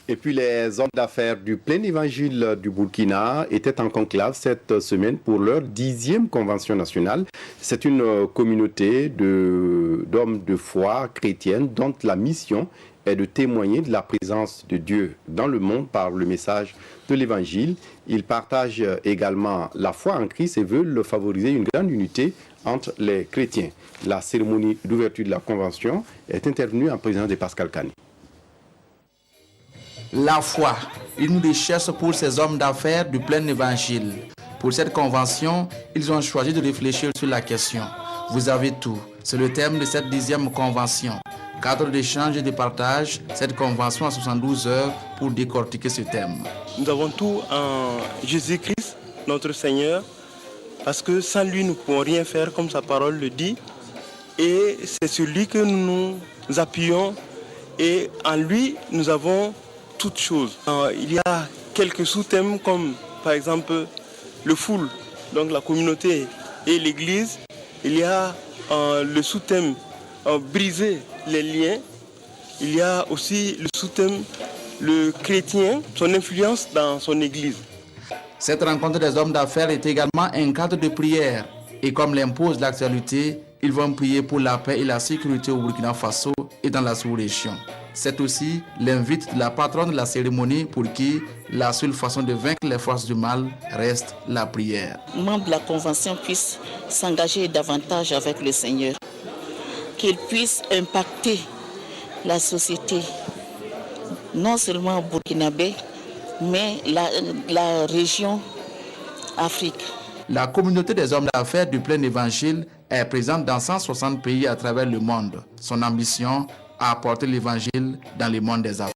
Et puis les hommes d'affaires du plein évangile du Burkina étaient en conclave cette semaine pour leur 10e convention nationale. C'est une communauté d'hommes de foi chrétienne dont la mission est de témoigner de la présence de Dieu dans le monde par le message de l'évangile. Ils partagent également la foi en Christ et veulent favoriser une grande unité entre les chrétiens. La cérémonie d'ouverture de la convention est intervenue en présence de Pascal Kani. La foi, une richesse pour ces hommes d'affaires du plein évangile. Pour cette convention, ils ont choisi de réfléchir sur la question. Vous avez tout. C'est le thème de cette 10e convention. Cadre d'échange et de partage, cette convention a 72 heures pour décortiquer ce thème. Nous avons tout en Jésus-Christ, notre Seigneur, parce que sans lui, nous ne pouvons rien faire, comme sa parole le dit. Et c'est sur lui que nous nous appuyons. Et en lui, nous avons toutes choses. Il y a quelques sous-thèmes comme par exemple le foule, donc la communauté et l'église. Il y a le sous-thème briser les liens. Il y a aussi le sous-thème le chrétien, son influence dans son église. Cette rencontre des hommes d'affaires est également un cadre de prière. Et comme l'impose l'actualité, ils vont prier pour la paix et la sécurité au Burkina Faso et dans la sous-région. C'est aussi l'invite de la patronne de la cérémonie pour qui la seule façon de vaincre les forces du mal reste la prière. Les membres de la Convention puissent s'engager davantage avec le Seigneur, qu'ils puissent impacter la société, non seulement burkinabé, mais la région Afrique. La communauté des hommes d'affaires du plein évangile est présente dans 160 pays à travers le monde. Son ambition, apporter l'évangile dans le monde des affaires.